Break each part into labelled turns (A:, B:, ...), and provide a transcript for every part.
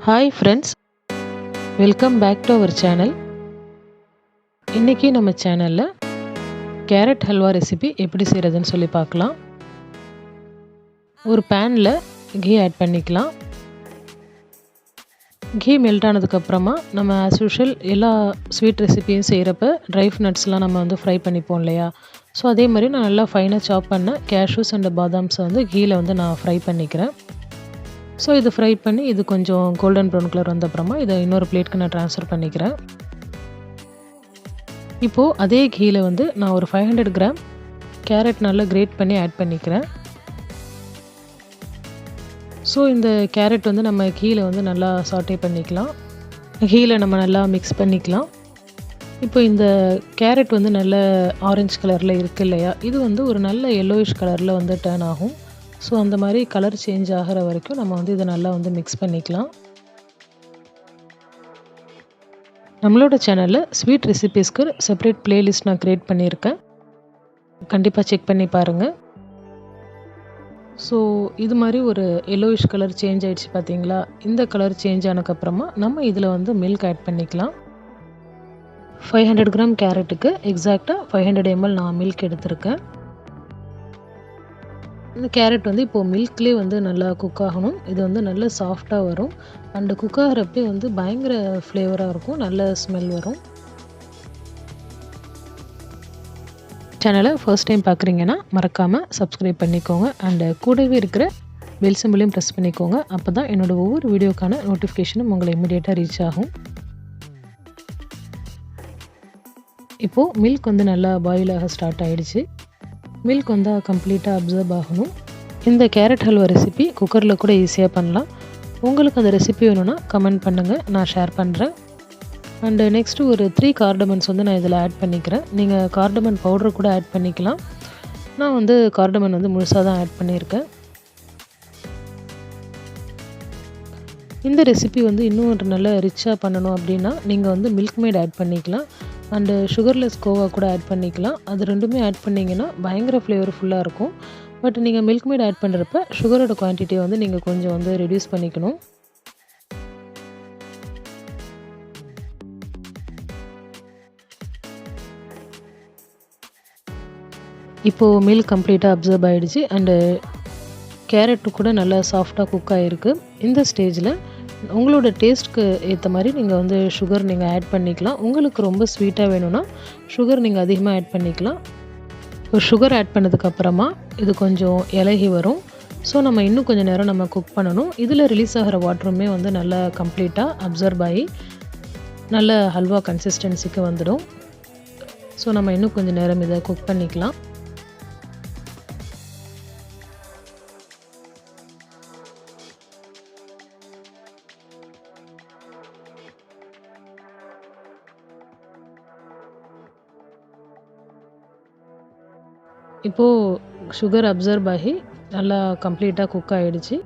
A: Hi friends, welcome back to our channel. இன்னைக்கு நம்ம சேனல்ல கேரட் ஹல்வா ரெசிபி எப்படி செய்யறதுன்னு சொல்லி பார்க்கலாம். ஒரு panல ghee ஆட் பண்ணிக்கலாம். ghee மெல்ட் ஆனதுக்கு அப்புறமா நம்ம as usual எல்லா ஸ்வீட் ரெசிபியும் செய்யறப்ப dry nutsலாம் நம்ம வந்து ஃப்ரை பண்ணிப்போம் இல்லையா? ஸோ அதே மாதிரி நான் நல்லா ஃபைனாக சாப் பண்ண cashews and பாதாம்ஸை வந்து கீல வந்து நான் ஃப்ரை பண்ணிக்கிறேன். ஸோ இது ஃப்ரை பண்ணி இது கொஞ்சம் கோல்டன் ப்ரௌன் கலர் வந்த அப்புறமா இதை இன்னொரு பிளேட்க்கு நான் ட்ரான்ஸ்ஃபர் பண்ணிக்கிறேன். இப்போது அதே கீல வந்து நான் ஒரு 500 கிராம் கேரட் நல்லா கிரேட் பண்ணி ஆட் பண்ணிக்கிறேன். ஸோ இந்த கேரட் வந்து நம்ம கீல வந்து நல்லா சாட்டே பண்ணிக்கலாம். கீல நம்ம நல்லா மிக்ஸ் பண்ணிக்கலாம். இப்போ இந்த கேரட் வந்து நல்ல ஆரஞ்சு கலரில் இருக்குது இல்லையா, இது வந்து ஒரு நல்ல எல்லோயிஷ் கலரில் வந்து டர்ன் ஆகும். ஸோ அந்த மாதிரி கலர் சேஞ்ச் ஆகிற வரைக்கும் நம்ம வந்து இதை நல்லா வந்து மிக்ஸ் பண்ணிக்கலாம். நம்மளோட சேனலில் ஸ்வீட் ரெசிபீஸ்க்கு செப்பரேட் பிளேலிஸ்ட் நான் க்ரியேட் பண்ணியிருக்கேன், கண்டிப்பாக செக் பண்ணி பாருங்கள். ஸோ இது மாதிரி ஒரு எல்லோயிஷ் கலர் சேஞ்ச் ஆகிடுச்சு பார்த்தீங்களா? இந்த கலர் சேஞ்ச் ஆனதுக்கப்புறமா நம்ம இதில் வந்து மில்க் ஆட் பண்ணிக்கலாம். 500 கிராம் கேரட்டுக்கு எக்ஸாக்டாக 500 ml நான் மில்க் எடுத்திருக்கேன். இந்த கேரட் வந்து இப்போது மில்க்லேயே வந்து நல்லா குக் ஆகணும். இது வந்து நல்லா சாஃப்டாக வரும். அண்டு குக் ஆகிறப்பே வந்து பயங்கர ஃப்ளேவராக இருக்கும், நல்ல ஸ்மெல் வரும். சேனலை ஃபர்ஸ்ட் டைம் பார்க்குறீங்கன்னா மறக்காமல் சப்ஸ்கிரைப் பண்ணிக்கோங்க. அண்டு கூடவே இருக்கிற பெல் சிம்பலையும் ப்ரெஸ் பண்ணிக்கோங்க. அப்போ தான் என்னோடய ஒவ்வொரு வீடியோக்கான நோட்டிஃபிகேஷனும் உங்களை இமிடியேட்டாக ரீச் ஆகும். இப்போது மில்க் வந்து நல்லா பாயில் ஆக ஸ்டார்ட் ஆகிடுச்சு. மில்க் வந்து கம்ப்ளீட்டாக அப்சர்வ் ஆகணும். இந்த கேரட் ஹல்வா ரெசிபி குக்கரில் கூட ஈஸியாக பண்ணலாம். உங்களுக்கு அந்த ரெசிபி வேணும்னா கமெண்ட் பண்ணுங்கள், நான் ஷேர் பண்ணுறேன். அண்டு நெக்ஸ்ட்டு ஒரு 3 கார்டமன்ஸ் வந்து நான் இதில் ஆட் பண்ணிக்கிறேன். நீங்கள் கார்டமன் பவுடர் கூட ஆட் பண்ணிக்கலாம். நான் வந்து கார்டமன் வந்து முழுசாக தான் ஆட் பண்ணியிருக்கேன். இந்த ரெசிபி வந்து இன்னும் ஒரு நல்ல ரிச்சாக பண்ணணும் அப்படின்னா நீங்கள் வந்து மில்க் மேட் ஆட் பண்ணிக்கலாம். அண்டு சுகர்லெஸ் கோவா கூட ஆட் பண்ணிக்கலாம். அது ரெண்டுமே ஆட் பண்ணிங்கன்னா பயங்கர ஃப்ளேவர்ஃபுல்லாக இருக்கும். பட் நீங்கள் மில்க் மேட் ஆட் பண்ணுறப்ப சுகரோட குவான்டிட்டியை வந்து நீங்கள் கொஞ்சம் வந்து ரெடியூஸ் பண்ணிக்கணும். இப்போது மில்க் கம்ப்ளீட்டாக அப்சர்வ் ஆகிடுச்சு. அண்டு கேரட்டு கூட நல்லா சாஃப்டாக குக் ஆகிருக்கு. இந்த ஸ்டேஜில் உங்களோட டேஸ்ட்க்கு ஏற்ற மாதிரி நீங்கள் வந்து சுகர் நீங்கள் ஆட் பண்ணிக்கலாம். உங்களுக்கு ரொம்ப ஸ்வீட்டாக வேணும்னா சுகர் நீங்கள் அதிகமாக ஆட் பண்ணிக்கலாம். ஒரு சுகர் ஆட் பண்ணதுக்கப்புறமா இது கொஞ்சம் இலகி வரும். ஸோ நம்ம இன்னும் கொஞ்சம் நேரம் நம்ம குக் பண்ணணும். இதில் ரிலீஸ் ஆகிற வாட்டருமே வந்து நல்லா கம்ப்ளீட்டாக அப்சர்வ் ஆகி நல்ல ஹல்வா கன்சிஸ்டன்சிக்கு வந்துடும். ஸோ நம்ம இன்னும் கொஞ்சம் நேரம் இதை குக் பண்ணிக்கலாம். இப்போது சுகர் அப்சர்வ் ஆகி நல்லா கம்ப்ளீட்டாக குக் ஆகிடுச்சு.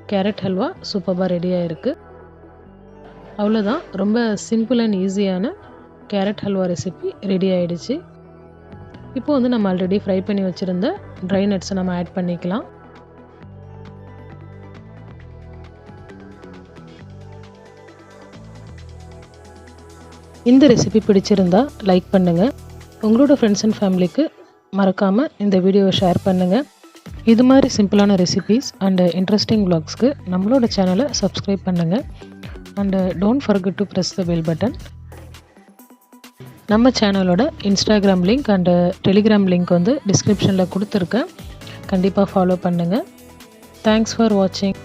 A: கேரட் ஹல்வா சூப்பராக ரெடியாக இருக்குது. அவ்வளோதான், ரொம்ப சிம்பிள் அண்ட் ஈஸியான கேரட் ஹல்வா ரெசிபி ரெடி ஆகிடுச்சு. இப்போது வந்து நம்ம ஆல்ரெடி ஃப்ரை பண்ணி வச்சுருந்த ட்ரை நட்ஸை நம்ம ஆட் பண்ணிக்கலாம். இந்த ரெசிபி பிடிச்சிருந்தா லைக் பண்ணுங்கள். உங்களோட ஃப்ரெண்ட்ஸ் அண்ட் ஃபேமிலிக்கு மறக்காமல் இந்த வீடியோவை ஷேர் பண்ணுங்கள். இது மாதிரி சிம்பிளான ரெசிபீஸ் அண்டு இன்ட்ரெஸ்டிங் vlogsக்கு நம்மளோட சேனலை சப்ஸ்கிரைப் பண்ணுங்கள். And don't forget to press the bell button. நம்ம சேனலோட Instagram link and Telegram link வந்து டிஸ்கிரிப்ஷனில் கொடுத்துருக்கேன், கண்டிப்பாக ஃபாலோ பண்ணுங்கள். தேங்க்ஸ் ஃபார் வாட்சிங்.